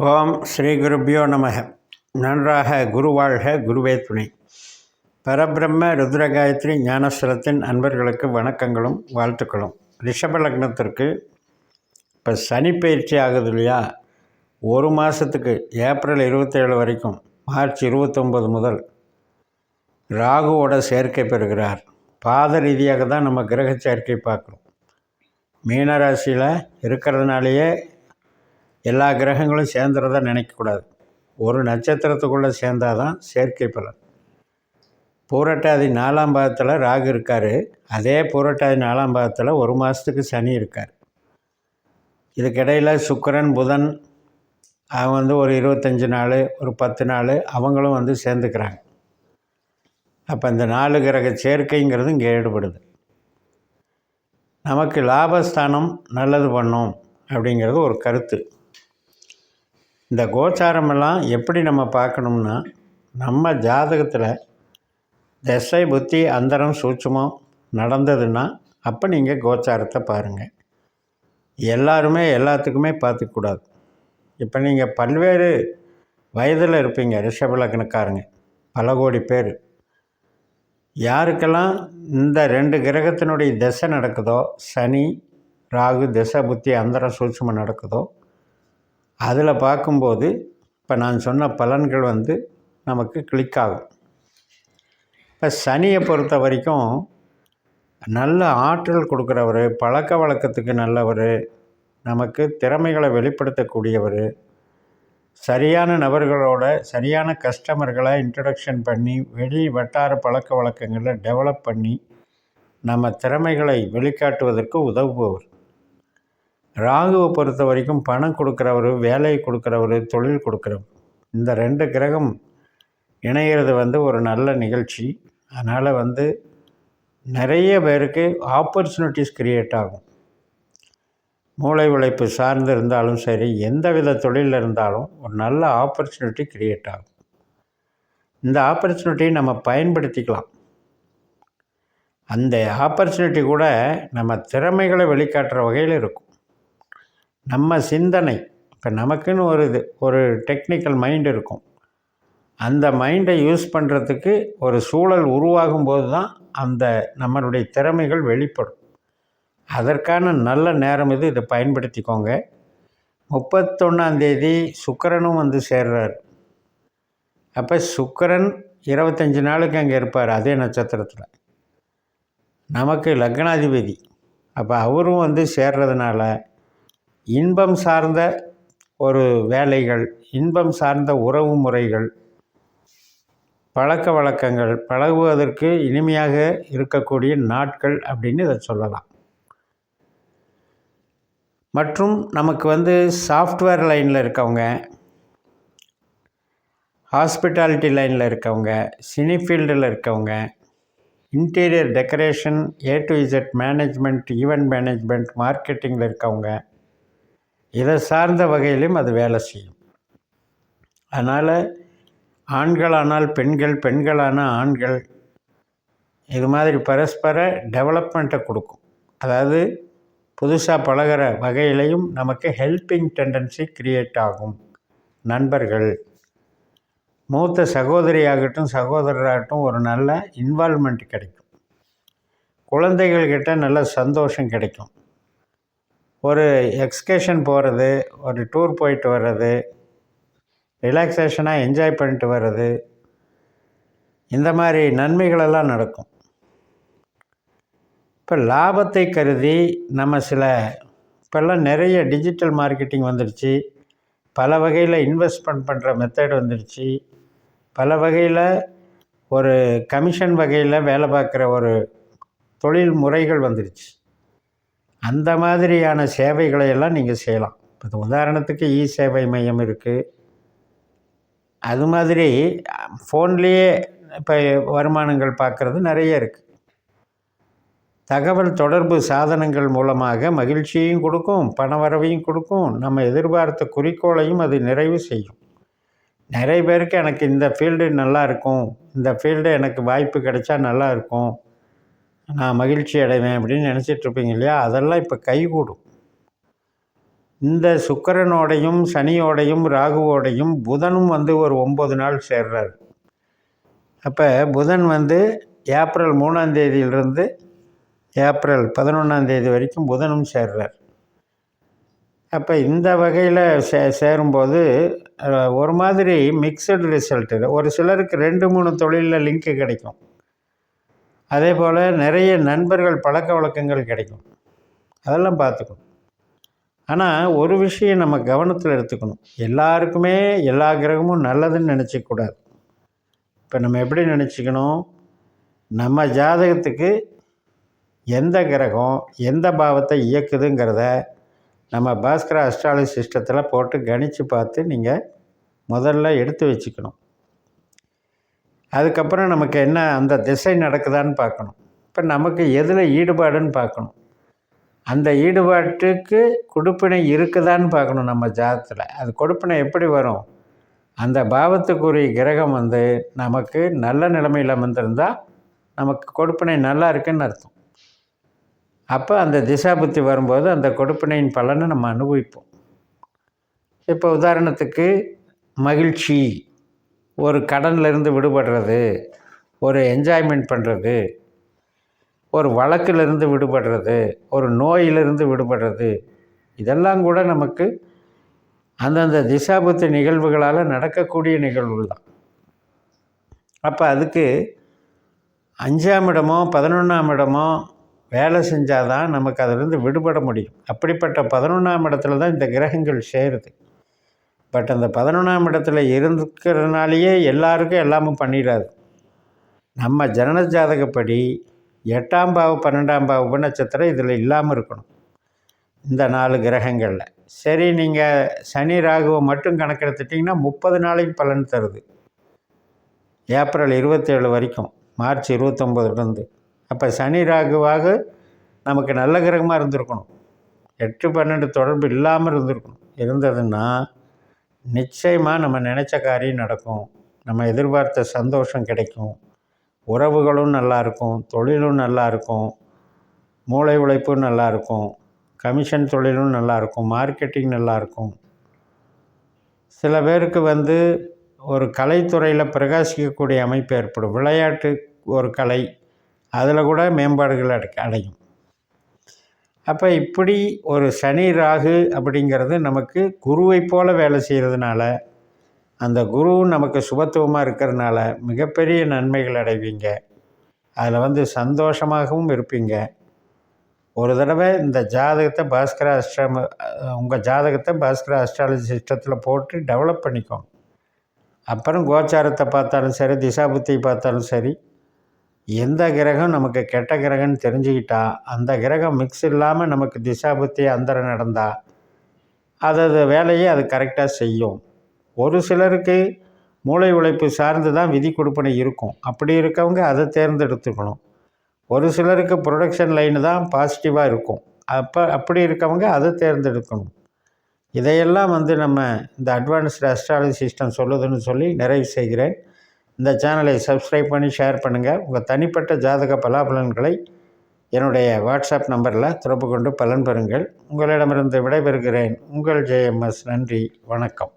ஓம் ஸ்ரீ குருப்பியோ நமக. நன்றாக குருவாழ்க, குருவே துணை. பரபிரம்ம ருத்ரகாயத்ரி ஞானஸ்வரத்தின் அன்பர்களுக்கு வணக்கங்களும் வாழ்த்துக்களும். ரிஷப லக்னத்திற்கு இப்போ சனி பயிற்சி ஆகுது இல்லையா, ஒரு மாதத்துக்கு ஏப்ரல் 27 வரைக்கும் மார்ச் 29 முதல் ராகுவோட சேர்க்கை பெறுகிறார். பாத ரீதியாக தான் நம்ம கிரக சேர்க்கை பார்க்குறோம். மீனராசியில் இருக்கிறதுனாலேயே எல்லா கிரகங்களும் சேர்ந்துறத நினைக்கக்கூடாது. ஒரு நட்சத்திரத்துக்குள்ளே சேர்ந்தால் தான் சேர்க்கை பலன். பூரட்டாதி 4ஆம் பாதத்தில் ராகு இருக்கார். அதே பூரட்டாதி 4ஆம் பாதத்தில் ஒரு மாதத்துக்கு சனி இருக்கார். இதுக்கிடையில் சுக்கிரன் புதன் அவங்க ஒரு 25 நாள், ஒரு 10 நாள் அவங்களும் சேர்ந்துக்கிறாங்க. அப்போ இந்த 4 கிரக சேர்க்கைங்கிறது இங்கே ஈடுபடுது. நமக்கு லாபஸ்தானம் நல்லது பண்ணும் அப்படிங்கிறது ஒரு கருத்து. இந்த கோச்சாரமெல்லாம் எப்படி நம்ம பார்க்கணும்னா, நம்ம ஜாதகத்தில் திசை புத்தி அந்தரம் சூட்சுமம் நடந்ததுன்னா அப்போ நீங்கள் கோச்சாரத்தை பாருங்கள். எல்லாருமே எல்லாத்துக்குமே பார்த்துக்கூடாது. இப்போ நீங்கள் பல்வேறு வயதில் இருப்பீங்க, ரிஷப லக்னக்காரங்க பல கோடி பேர். யாருக்கெல்லாம் இந்த 2 கிரகத்தினுடைய திசை நடக்குதோ, சனி ராகு திசை புத்தி அந்தரம் சூட்சுமம் நடக்குதோ, அதில் பார்க்கும்போது இப்போ நான் சொன்ன பலன்கள் நமக்கு கிளிக் ஆகும். இப்போ சனியை பொறுத்த வரைக்கும் நல்ல ஆற்றல் கொடுக்குறவர், பழக்க வழக்கத்துக்கு நல்லவர், நமக்கு திறமைகளை வெளிப்படுத்தக்கூடியவர், சரியான நபர்களோட சரியான கஸ்டமர்களை இன்ட்ரடக்ஷன் பண்ணி வெளி வட்டார பழக்க வழக்கங்களை டெவலப் பண்ணி நம்ம திறமைகளை வெளிக்காட்டுவதற்கு உதவுபவர். ராகுவை பொறுத்த வரைக்கும் பணம் கொடுக்குறவர், வேலையை கொடுக்குறவர், தொழில் கொடுக்குறவர். இந்த 2 கிரகம் இணைகிறது ஒரு நல்ல நிகழ்ச்சி. அதனால் நிறைய பேருக்கு ஆப்பர்ச்சுனிட்டிஸ் க்ரியேட் ஆகும். மூளை உழைப்பு சார்ந்து இருந்தாலும் சரி, எந்த வித தொழிலில் இருந்தாலும் ஒரு நல்ல ஆப்பர்ச்சுனிட்டி க்ரியேட் ஆகும். இந்த ஆப்பர்ச்சுனிட்டியை நம்ம பயன்படுத்திக்கலாம். அந்த ஆப்பர்ச்சுனிட்டி கூட நம்ம திறமைகளை வெளிக்காட்டுற வகையில் இருக்கும். நம்ம சிந்தனை, இப்போ நமக்குன்னு ஒரு டெக்னிக்கல் மைண்ட் இருக்கும். அந்த மைண்டை யூஸ் பண்ணுறதுக்கு ஒரு சூழல் உருவாகும் போது தான் அந்த நம்மளுடைய திறமைகள் வெளிப்படும். அதற்கான நல்ல நேரம் இதை பயன்படுத்திக்கோங்க. 31ஆம் தேதி சுக்கிரனும் சேர்றார். அப்போ சுக்கிரன் 25 நாளுக்கு அங்கே இருப்பார், அதே நட்சத்திரத்தில். நமக்கு லக்னாதிபதி. அப்போ அவரும் சேர்றதுனால இன்பம் சார்ந்த ஒரு வேலைகள், இன்பம் சார்ந்த உறவு முறைகள், பழக்க வழக்கங்கள், பழகுவதற்கு இனிமையாக இருக்கக்கூடிய நாட்கள் அப்படின்னு இதை சொல்லலாம். மற்றும் நமக்கு சாஃப்ட்வேர் லைனில் இருக்கவங்க, ஹாஸ்பிட்டாலிட்டி லைனில் இருக்கவங்க, சினி ஃபீல்டில் இருக்கவங்க, interior decoration, A to Z management, event management, மார்க்கெட்டிங்கில் இருக்கவங்க, இதை சார்ந்த வகையிலும் அது வேலை செய்யும். அதனால் ஆண்களானால் பெண்கள், பெண்களான ஆண்கள், இது மாதிரி பரஸ்பர டெவலப்மெண்ட்டை கொடுக்கும். அதாவது புதுசாக பழகிற வகையிலையும் நமக்கு ஹெல்பிங் டெண்டன்சி க்ரியேட் ஆகும். நண்பர்கள், மூத்த சகோதரியாகட்டும் சகோதரராகட்டும் ஒரு நல்ல இன்வால்மெண்ட் கிடைக்கும். குழந்தைகள்கிட்ட நல்ல சந்தோஷம் கிடைக்கும். ஒரு எக்ஸ்கர்ஷன் போகிறது, ஒரு டூர் போயிட்டு வர்றது, ரிலாக்ஸேஷனாக என்ஜாய் பண்ணிட்டு வர்றது, இந்த மாதிரி நன்மைகளெல்லாம் நடக்கும். இப்போ லாபத்தை கருதி நம்ம இப்போல்லாம் நிறைய டிஜிட்டல் மார்க்கெட்டிங் வந்துடுச்சு. பல வகையில் இன்வெஸ்ட்மெண்ட் பண்ணுற மெத்தட் வந்துடுச்சு. பல வகையில் ஒரு கமிஷன் வகையில் வேலை பார்க்குற ஒரு தொழில் முறைகள் வந்துடுச்சு. அந்த மாதிரியான சேவைகளை எல்லாம் நீங்கள் செய்யலாம். இப்போ உதாரணத்துக்கு சேவை மையம் இருக்குது. அது மாதிரி ஃபோன்லேயே இப்போ வருமானங்கள் பார்க்குறது நிறைய இருக்குது. தகவல் தொடர்பு சாதனங்கள் மூலமாக மகிழ்ச்சியையும் கொடுக்கும், பண வரவையும் கொடுக்கும், நம்ம எதிர்பார்த்த குறிக்கோளையும் அது நிறைவு செய்யும். நிறைய பேருக்கு எனக்கு இந்த ஃபீல்டு நல்லா இருக்கும், இந்த ஃபீல்டு எனக்கு வாய்ப்பு கிடைச்சா நல்லா இருக்கும், நான் மகிழ்ச்சி அடைவேன் அப்படின்னு நினச்சிட்ருப்பீங்க இல்லையா, அதெல்லாம் இப்போ கைகூடும். இந்த சுக்கிரனோடையும் சனியோடையும் ராகுவோடையும் புதனும் வந்து ஒரு 9 நாள் சேர்றார். அப்போ புதன் வந்து ஏப்ரல் 3ஆம் தேதியிலிருந்து ஏப்ரல் 11ஆம் தேதி வரைக்கும் புதனும் சேர்றார். அப்போ இந்த வகையில் சேரும்போது ஒரு மாதிரி மிக்சடு ரிசல்ட்டு. ஒரு சிலருக்கு 2-3 தொழிலில் லிங்க்கு கிடைக்கும். அதே போல் நிறைய நண்பர்கள் பழக்க வழக்கங்கள் கிடைக்கும். அதெல்லாம் பார்த்துக்கணும். ஆனால் ஒரு விஷயம் நம்ம கவனத்தில் எடுத்துக்கணும். எல்லாருக்குமே எல்லா கிரகமும் நல்லதுன்னு நினச்சிக்கூடாது. இப்போ நம்ம எப்படி நினச்சிக்கணும், நம்ம ஜாதகத்துக்கு எந்த கிரகம் எந்த பாவத்தை இயக்குதுங்கிறத நம்ம பாஸ்கர அஸ்ட்ராலஜி சிஸ்டத்தில் போட்டு கணித்து பார்த்து நீங்கள் முதல்ல எடுத்து வச்சுக்கணும். அதுக்கப்புறம் நமக்கு என்ன அந்த திசை நடக்குதான்னு பார்க்கணும். இப்போ நமக்கு எதில் ஈடுபாடுன்னு பார்க்கணும். அந்த ஈடுபாட்டுக்கு கொடுப்பினை இருக்குதான்னு பார்க்கணும் நம்ம ஜாதகத்தில். அது கொடுப்பினை எப்படி வரும், அந்த பாவத்துக்குரிய கிரகம் வந்து நமக்கு நல்ல நிலைமையில் வந்திருந்தால் நமக்கு கொடுப்பினை நல்லா இருக்குன்னு அர்த்தம். அப்போ அந்த திசா புத்தி வரும்போது அந்த கொடுப்பினையின் பலனை நம்ம அனுபவிப்போம். இப்போ உதாரணத்துக்கு மகிழ்ச்சி, ஒரு கடன்லேருந்து விடுபடுறது, ஒரு என்ஜாய்மெண்ட் பண்ணுறது, ஒரு வழக்கிலிருந்து விடுபடுறது, ஒரு நோயிலிருந்து விடுபடுறது, இதெல்லாம் கூட நமக்கு அந்தந்த திசாபுத்தி நிகழ்வுகளால் நடக்கக்கூடிய நிகழ்வுகள் தான். அப்போ அதுக்கு 5ஆம் இடமோ 11ஆம் இடமோ வேலை செஞ்சால் தான் நமக்கு அதிலிருந்து விடுபட முடியும். அப்படிப்பட்ட 11ஆம் இடத்துல தான் இந்த கிரகங்கள் சேருது. பட் அந்த 11ஆம் இடத்துல இருக்கிறதுனாலேயே எல்லாருக்கும் எல்லாமும் பண்ணிடாது. நம்ம ஜனன ஜாதகப்படி 8ஆம் பாவ 12ஆம் பாவ உபநட்சத்திரம் இதில் இல்லாமல் இருக்கணும் இந்த 4 கிரகங்களில். சரி, நீங்கள் சனி ராகுவை மட்டும் கணக்கெடுத்துட்டிங்கன்னா 30 நாளைக்கு பலன் தருது, ஏப்ரல் 27 வரைக்கும், மார்ச் 29லேருந்து. அப்போ சனி ராகுவாக நமக்கு நல்ல கிரகமாக இருந்திருக்கணும். 8-12 தொடர்பு இல்லாமல் இருந்ததுன்னா நிச்சயமாக நம்ம நினச்ச காரியம் நடக்கும், நம்ம எதிர்பார்த்த சந்தோஷம் கிடைக்கும், உறவுகளும் நல்லாயிருக்கும், தொழிலும் நல்லாயிருக்கும், மூளை உழைப்பும் நல்லாயிருக்கும், கமிஷன் தொழிலும் நல்லாயிருக்கும், மார்க்கெட்டிங் நல்லாயிருக்கும். சில பேருக்கு வந்து ஒரு கலைத்துறையில் பிரகாசிக்கக்கூடிய அமைப்பு ஏற்படும். விளையாட்டு ஒரு கலை, அதில் கூட மேம்பாடுகள் அடையும். அப்போ இப்படி ஒரு சனி ராகு அப்படிங்கிறது நமக்கு குருவை போல் வேலை செய்கிறதுனால, அந்த குருவும் நமக்கு சுபத்துவமாக இருக்கிறதுனால மிகப்பெரிய நன்மைகள் அடைவீங்க. அதில் வந்து சந்தோஷமாகவும் இருப்பீங்க. ஒரு தடவை இந்த ஜாதகத்தை உங்கள் ஜாதகத்தை பாஸ்கர அஸ்ட்ராலஜி சிஸ்டத்தில் போட்டு டெவலப் பண்ணிக்கோங்க. அப்புறம் கோச்சாரத்தை பார்த்தாலும் சரி, திசாபுத்தியை பார்த்தாலும் சரி, எந்த கிரகம் நமக்கு கெட்ட கிரகம்னு தெரிஞ்சுக்கிட்டா, அந்த கிரகம் மிக்ஸ் இல்லாமல் நமக்கு திசாபுத்தி அந்தரம் நடந்தால் அது வேலையை அது கரெக்டாக செய்யும். ஒரு சிலருக்கு மூளை உழைப்பு சார்ந்து தான் விதி கொடுப்பனை இருக்கும். அப்படி இருக்கவங்க அதை தேர்ந்தெடுத்துக்கணும். ஒரு சிலருக்கு ப்ரொடக்ஷன் லைனு தான் பாசிட்டிவாக இருக்கும். அப்படி இருக்கவங்க அதை தேர்ந்தெடுக்கணும். இதையெல்லாம் வந்து நம்ம இந்த அட்வான்ஸ்டு அஸ்ட்ராலஜி சிஸ்டம் சொல்லுதுன்னு சொல்லி நிறைவு செய்கிறேன். இந்த சேனலை சப்ஸ்கிரைப் பண்ணி ஷேர் பண்ணுங்கள். உங்கள் தனிப்பட்ட ஜாதக பலாபலன்களை என்னுடைய வாட்ஸ்அப் நம்பரில் தொடர்பு கொண்டு பலன் பெறுங்கள். உங்களிடமிருந்து விடைபெறுகிறேன். உங்கள் JMS. நன்றி, வணக்கம்.